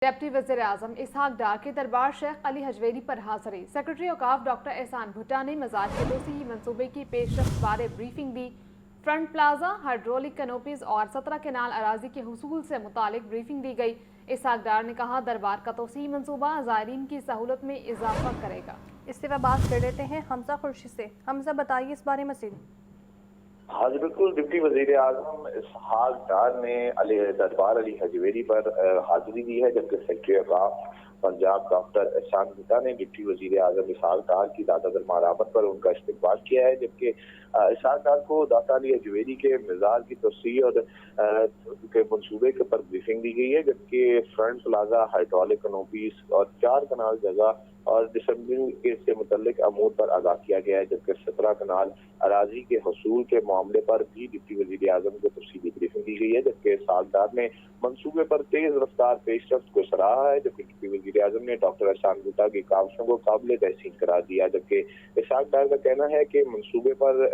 Deputy वज़ीर-ए-आज़म इसहाक डार के दरबार शेख अली हजवेरी पर हाजिरी। सेक्रेटरी औकाफ डॉक्टर एहसान भुट्टा ने मज़ार के तोसीही मंसूबे की पेशरफ्त बारे ब्रीफिंग दी। फ्रंट प्लाजा, हाइड्रोलिक कैनोपीज और 17 केनाल अराजी के हुसूल से मुतालिक ब्रीफिंग दी गई। इसहाक डार ने कहा, दरबार का तोसीही मंसूबा ज़ायरीन की सहूलत में इजाफा करेगा। इससे वह बात कर लेते हैं हमजा खुर्शीद से। हमजा, बताइए इस बारे में मज़ीद। हाँ जी बिल्कुल, डिप्टी वज़ीर-ए-आज़म इसहाक डार ने दरबार अली हजवेरी पर हाजिरी दी है, जबकि सेक्रेटरी औकाफ पंजाब डॉक्टर एहसान भुट्टा ने डिप्टी वज़ीर-ए-आज़म इसहाक डार की दाता दरमारामत पर उनका इस्तकबाल किया है। जबकि इसहाक डार को दाता अली हजवेरी के मज़ार की तोसी और के मंसूबे के पर ब्रीफिंग दी गई है, जबकि फ्रंट प्लाजा, हाइड्रोलिक कैनोपीज और 4 कनाल जगह और डिसम्बलिंग के से मुतल्लिक अमूर पर आगाह किया गया है। जबकि 17 कनाल अराजी के हसूल के मामले पर भी डिप्टी वज़ीर-ए-आज़म को तफसीली ब्रीफिंग दी गई है। जबकि इसहाक डार ने मंसूबे पर तेज रफ्तार पेशरफ्त को सराहा है, जबकि डिप्टी वज़ीर-ए-आज़म ने डॉक्टर एहसान भुट्टा की काविशों को काबिल तहसीन करार दिया। जबकि इसहाक डार का कहना है कि मंसूबे पर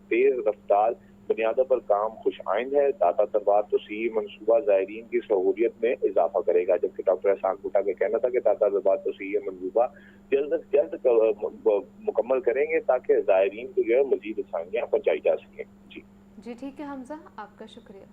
तेज रफ्तार बुनियादों पर काम खुश आइंद है। दाता दरबार तोसीही मंसूबा ज़ायरीन की सहूलियत में इजाफा करेगा। जबकि डॉक्टर एहसान भुट्टा का कहना था कि दाता दरबार तोसीही मंसूबा जल्द से जल्द मुकम्मल करेंगे ताकि ज़ायरीन को जो है मजीद आसानियाँ पहुँचाई जा सकें। जी ठीक है हमजा, आपका शुक्रिया।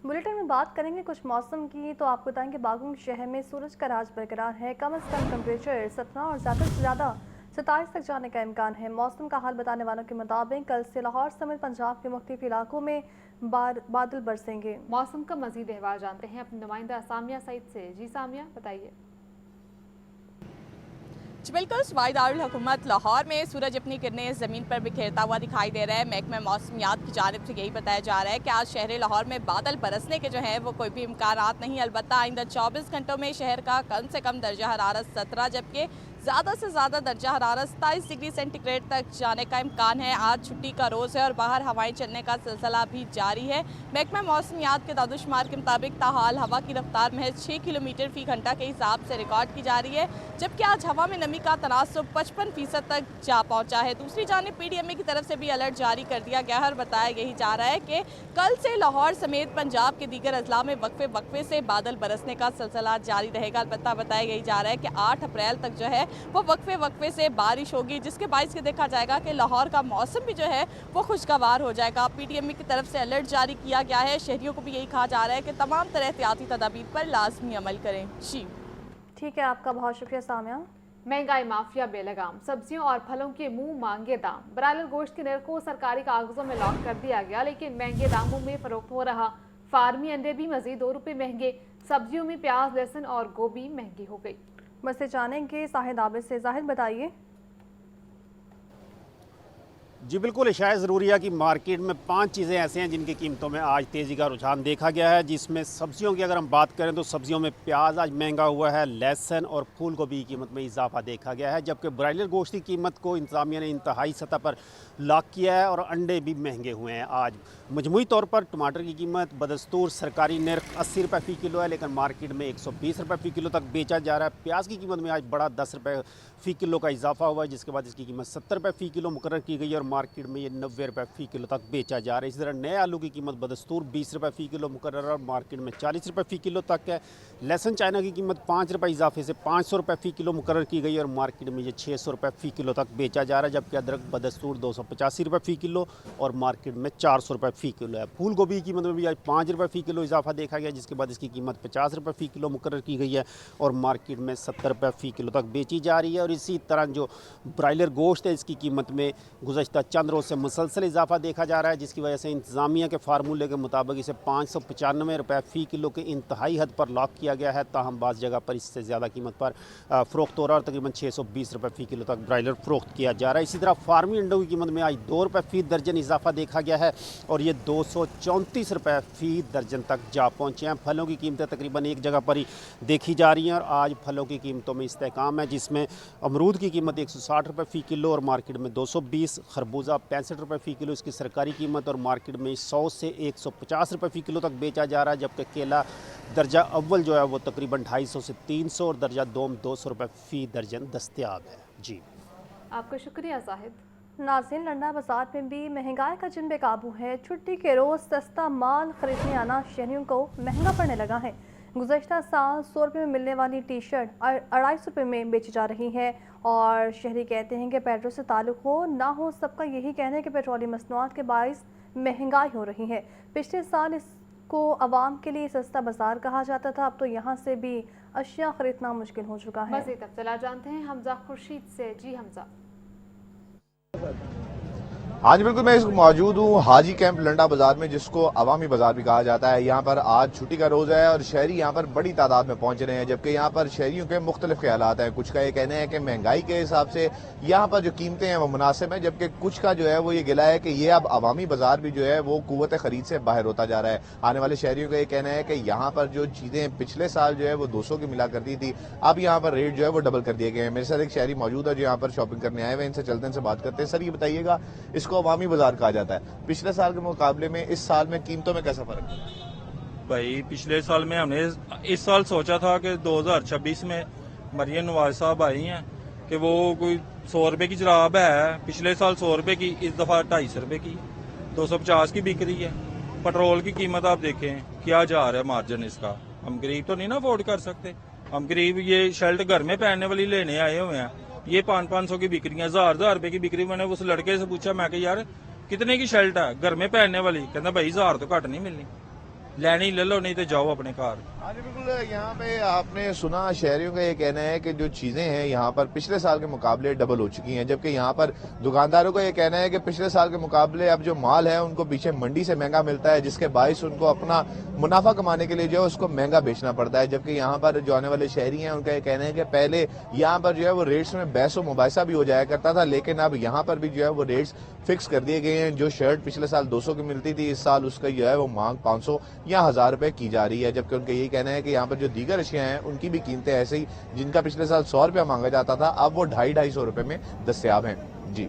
बुलेटिन में बात करेंगे कुछ मौसम की, तो आपको बताएंगे बागों शहर में सूरज का राज बरकरार है। कम से कम टेम्परेचर 17 और ज़्यादा से ज़्यादा 27 तक जाने का इम्कान है। मौसम का हाल बताने वालों के मुताबिक कल से लाहौर समेत पंजाब के मुख्तलिफ इलाकों में बादल बरसेंगे। मौसम का मजीद अहवाल जानते हैं अपनी नुमाइंदा सामिया सईद से। जी सामिया, बताइए। बिल्कुल, सूबाई दारुल हुकूमत लाहौर में सूरज अपनी किरणें ज़मीन पर बिखेरता हुआ दिखाई दे रहा है। महकमा मौसमियात की जानिब से यही बताया जा रहा है कि आज शहर लाहौर में बादल बरसने के जो हैं वो कोई भी इम्कानात नहीं। अलबत्ता आइंदा 24 घंटों में शहर का कम से कम दर्जा हरारत 17 जबकि ज़्यादा से ज़्यादा दर्जा हरारत 27 डिग्री सेंटीग्रेड तक जाने का इम्कान है। आज छुट्टी का रोज़ है और बाहर हवाएं चलने का सिलसिला भी जारी है। महकमा मौसमियात के दादुशुमार के मुताबिक ताहाल हवा की रफ्तार महज 6 किलोमीटर फी घंटा के हिसाब से रिकॉर्ड की जा रही है, जबकि आज हवा में नमी का तनासुब 55% तक जा पहुँचा है। दूसरी जानिब PDMA की तरफ से भी अलर्ट जारी कर दिया गया है और बताया यही जा रहा है कि कल से लाहौर समेत पंजाब के दीगर अजला में वक्फे से बादल बरसने का सिलसिला जारी रहेगा। अलबत्ता बताया यही जा रहा है कि 8 अप्रैल तक जो है वो वक्फे से बारिश होगी, जिसके बायस के देखा जाएगा कि लाहौर का मौसम भी जो है वो खुशगवार हो जाएगा। PDMA की तरफ से अलर्ट जारी किया गया है। शहरियों को भी यही कहा जा रहा है कि तमाम तरह एहतियाती तदाबीर पर लाजमी अमल करें। जी ठीक है, आपका बहुत शुक्रिया सामिया। महंगाई माफिया बेलगाम, सब्जियों और फलों के मुंह मांगे दाम। ब्रायलर गोश्त के नर्ख को सरकारी कागजों में लॉक कर दिया गया, लेकिन महंगे दामों में फरोख्त हो रहा। फार्मी अंडे भी मजीद 2 रुपये महंगे। सब्जियों में प्याज, लहसुन और गोभी महंगी हो गई। बस जानेंगे जाहिद आबिद से। जाहिद, बताइए। जी बिल्कुल, शायद ज़रूरिया की मार्केट में 5 चीज़ें ऐसे हैं जिनकी कीमतों में आज तेज़ी का रुझान देखा गया है, जिसमें सब्जियों की अगर हम बात करें तो सब्जियों में प्याज आज महंगा हुआ है, लहसुन और फूल गोभी की कीमत में इजाफा देखा गया है, जबकि ब्रायलर गोश्त की कीमत को इंतज़ामिया ने इंतहाई सतह पर लॉक किया है और अंडे भी महंगे हुए हैं। आज मजमूई तौर पर टमाटर की कीमत बदस्तूर सरकारी नर्ख 80 रुपये फ़ी किलो है, लेकिन मार्केट में 120 रुपये फ़ी किलो तक बेचा जा रहा है। प्याज की कीमत में आज बड़ा 10 रुपये फ़ी किलो का इजाफा हुआ है, जिसके बाद इसकी कीमत 70 रुपये फ़ी किलो मुकर्रर की गई है और मार्केट में ये 90 रुपये फ़ी किलो तक बेचा जा रहा है। इसी तरह नए आलू की कीमत बदस्तूर 20 रुपये फ़ी किलो मुकर्रर और मार्केट में 40 रुपये फ़ी किलो तक है। लहसुन चाइना की कीमत 5 रुपये इजाफे से 500 रुपये फ़ी किलो मुकर्रर की गई और मार्केट में ये 600 रुपये फ़ी किलो तक बेचा जा रहा है, जबकि अदरक बदस्तूर 285 रुपये फ़ी किलो और मार्केट में 400 रुपये फ़ी किलो है। फूल गोभी की कीमत में भी आज 5 रुपये फ़ी किलो इजाफा देखा गया, जिसके बाद इसकी कीमत 50 रुपये फ़ी किलो मुकर्रर की गई है और मार्केट में 70 रुपये फ़ी किलो तक बेची जा रही है। और इसी तरह जो ब्रायलर गोश्त है, इसकी कीमत में गुज़श्ता चंद रोज़ से मुसलसल इजाफा देखा जा रहा है, जिसकी वजह से इंतज़ामिया के फार्मूले के मुताबिक इसे 595 रुपये फ़ी किलो के इंतहाई हद पर लॉक किया गया है। ताहम बाज़ जगह पर इससे ज़्यादा कीमत पर फ़रोख्त हो रहा है और तकरीबन 620 रुपये फ़ी किलो तक ब्रायलर फ़रोख्त किया जा रहा है। इसी तरह फार्मी अंडों की कीमत में आज 2 रुपये फ़ी दर्जन इजाफा देखा गया है और ये 234 रुपये फ़ी दर्जन तक जा पहुँचे हैं। फलों की कीमतें तकरीबन एक जगह पर ही देखी जा रही हैं और आज फलों की कीमतों में इस्तेकाम है, जिसमें अमरूद की कीमत 160 रुपये फ़ी किलो और मार्केट में 220, खरबूजा 65 रुपये फ़ी किलो इसकी सरकारी कीमत और मार्केट में 100 से 150 रुपये फ़ी किलो तक बेचा जा रहा है, जबकि केला दर्जा अव्वल जो है वो तकरीबन 250 से 300 और दर्जा दोम 200 रुपये फ़ी दर्जन दस्तयाब है। जी आपका शुक्रिया जाहिद। नाज़रीन, लंडा बाजार में भी महंगाई का जिन बेकाबू है। छुट्टी के रोज़ सस्ता माल खरीदने आना शहरियों को महंगा पड़ने लगा है। गुज़श्ता साल 100 रुपये में मिलने वाली टी शर्ट 250 रुपये में बेची जा रही है। और शहरी कहते हैं कि पेट्रोल से ताल्लुक़ हो ना हो, सबका यही कहना है कि पेट्रोलियम मसनूआत के बाइस महंगाई हो रही है। पिछले साल इसको आवाम के लिए सस्ता बाजार कहा जाता था, अब तो यहाँ से भी अशिया खरीदना मुश्किल हो चुका है। मज़ीद तफसीलात जानते हैं हमजा खुर्शीद से। जी हमजा। हाँ जी बिल्कुल, मैं मौजूद हूँ हाजी कैंप लंडा बाजार में, जिसको अवामी बाजार भी कहा जाता है। यहाँ पर आज छुट्टी का रोज़ है और शहरी यहाँ पर बड़ी तादाद में पहुंच रहे हैं, जबकि यहाँ पर शहरियों के मुख्तलिफ ख्यालात हैं। कुछ का ये कहना है कि महंगाई के हिसाब से यहाँ पर जो कीमतें हैं वो मुनासिब हैं, जबकि कुछ का जो है वो ये गिला है कि ये अब अवामी बाजार भी जो है वो कुव्वत खरीद से बाहर होता जा रहा है। आने वाले शहरियों का ये कहना है कि यहाँ पर जो चीज़ें पिछले साल जो है वो 200 की मिला करती थी, अब यहाँ पर रेट जो है वो डबल कर दिए गए हैं। मेरे साथ एक शहरी मौजूद है जो यहाँ पर शॉपिंग करने आए हुए हैं, इनसे चलते इनसे बात करते हैं। सर ये बताइएगा, इसको अवामी बाजार कहा जाता है, पिछले साल के मुकाबले में इस साल में कीमतों में कैसा फर्क है? भाई पिछले साल में हमने इस साल सोचा था कि 2026 में मरियम नवाज साहब आई हैं कि वो कोई 100 रुपए की जराब है, पिछले साल 100 रुपए की, इस दफा 250 रुपए की, 250 की बिक रही है। पेट्रोल की कीमत आप देखें क्या जा रहा है मार्जिन इसका। हम गरीब तो नहीं ना अफोर्ड कर सकते, हम गरीब ये शर्ट घर में पहनने वाली लेने आए हुए हैं, ये 500-500 की बिक रही है, 1000 रुपए की बिक रही। मैंने उस लड़के से पूछा, मैं कि यार कितने की शर्ट है घर में पहनने वाली? कहता भाई 1000 तो घट नहीं मिलनी, लेनी ले लो नहीं तो जाओ अपने घर। हाँ जी बिल्कुल, यहाँ पे आपने सुना शहरियों का ये कहना है कि जो चीजें हैं यहाँ पर पिछले साल के मुकाबले डबल हो चुकी हैं, जबकि यहाँ पर दुकानदारों का ये कहना है कि पिछले साल के मुकाबले अब जो माल है उनको पीछे मंडी से महंगा मिलता है, जिसके बायस उनको अपना मुनाफा कमाने के लिए जो है उसको महंगा बेचना पड़ता है। जबकि यहाँ पर जो आने वाले शहरी हैं उनका ये कहना है कि पहले यहाँ पर जो है वो रेट्स में बहस व मुबाहिसा भी हो जाया करता था, लेकिन अब यहाँ पर भी जो है वो रेट्स फिक्स कर दिए गए हैं। जो शर्ट पिछले साल 200 की मिलती थी, इस साल उसका जो है वो मांग 500 या 1000 रुपए की जा रही है। जबकि उनका यही कहना है कि यहाँ पर जो दीगर अशिया हैं उनकी भी कीमतें ऐसे ही, जिनका पिछले साल 100 रुपया मांगा जाता था, अब वो 250-250 रुपए में दस्तयाब हैं। जी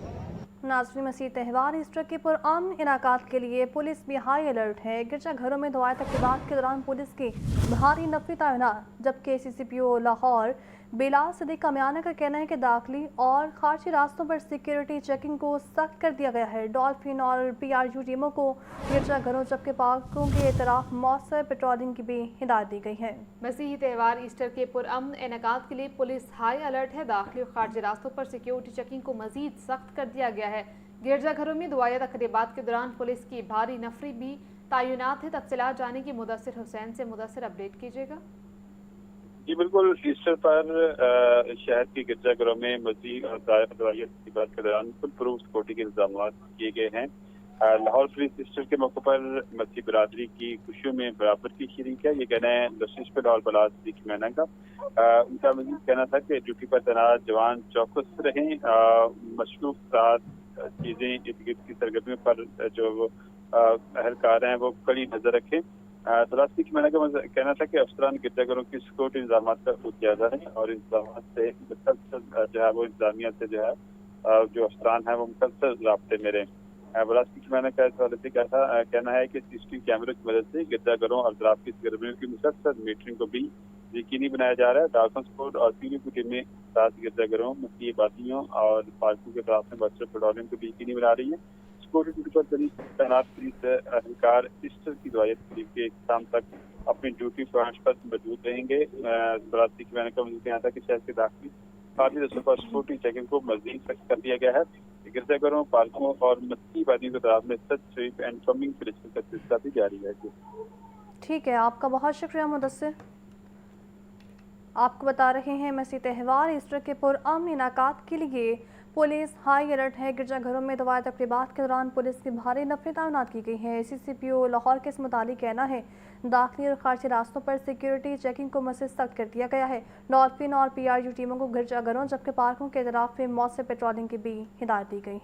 नाज़रीन, मसीह त्यौहार ईस्टर के पुरअमन इनाकात के लिए पुलिस भी हाई अलर्ट है। गिरजाघरों में दुआ तक़रीबात के दौरान पुलिस की भारी नफरी तैनात, जबकि CCPO लाहौर बिलाल सदीक कामियाना का कहना है कि दाखिली और खारजी रास्तों पर सिक्योरिटी चेकिंग को सख्त कर दिया गया है। डॉल्फिन और PRU टीमों को गिरजाघरों जबकि पार्कों के तरफ मौसर पेट्रोलिंग की भी हिदायत दी गई है। मसीही त्यौहार ईस्टर के पुरअमन इनेकात के लिए पुलिस हाई अलर्ट है। दाखिली और खारजी रास्तों पर सिक्योरिटी चेकिंग को मजीद सख्त कर दिया गया है। गिरजाघरों में दुआया तक़रीबात के दौरान पुलिस की भारी नफरी भी तैनात है। तफसीलात जाने की मुदस्सिर हुसैन से। मुदस्सिर, अपडेट कीजिएगा। जी बिल्कुल, ईस्टर पर शहर के गिरजाघरों में मसीह और दुआया तक़रीबात के दौरान फुल प्रूफ सिक्योरिटी के इंतजाम किए गए हैं। लाहौर पुलिस ईस्टर के मौके पर मसीह बरादरी की खुशियों में बराबर की शरीक है, ये कहना है लश्कर बिलाल बलाल सदीक मैना का। उनका मजीद कहना था कि ड्यूटी पर तैनात जवान चौकस रहें, मशरूफ साथ चीजें इर्द गिर्द की सरगर्मियों पर जो अहलकार हैं वो कड़ी नजर रखें। तलाशी की मैंने कहना था कि अफसरान गिरजाघरों की सिक्योरिटी इंतजाम का खुद जायजा है और इंतजाम से मुसलसल जो है वो इंतजामिया से जो है जो अफसरान है वो मुसलसल राब्ते में रहें। बलास्ती की मैंने कहना है कि CCTV कैमरों की मदद से गिरजाघरों और दराब की सरगर्मियों की मुसलसल मीटरिंग को भी यकीनी बनाया जा रहा है। डाकन स्पोर्ट और PRU की टीमें साथ गिरजाघरों, मसीह बातियों और पार्कों के तरफ में बच्चों पेट्रोलिंग को भी यकीनी बना रही है। सिक्योरिटी पर तैनात पुलिस एहलकार ईस्टर की दुआया तकरीब के इख्तिताम तक अपनी ड्यूटी पॉइंट्स पर मौजूद रहेंगे। बराती की मैंने कहना था कि शहर के दाखिली खारजी रस्तों पर सिक्योरिटी चेकिंग को मजीद सख्त कर दिया गया है। गिरजाघरों, पार्कों और मसीह वादियों के तरफ में सच स्वीप एंड कमिंग पुलिस का सिलसिला भी जारी है। ठीक है, आपका बहुत शुक्रिया मुदस्सिर। आपको बता रहे हैं मसीह त्यौहार ईस्टर के पुरअमन इनाकात के लिए पुलिस हाई अलर्ट है। गिरजाघरों में दुआ तक़रीबात के दौरान पुलिस की भारी नफरी तैनात की गई है। CCPO लाहौर के इस मुताबिक कहना है दाखिली और खारजी रास्तों पर सिक्योरिटी चेकिंग को मज़ीद सख्त कर दिया गया है। डॉल्फिन और PRU टीमों को गिरजाघरों जबकि पार्कों के तरफ में मौसर पेट्रोलिंग की भी हिदायत दी गई है।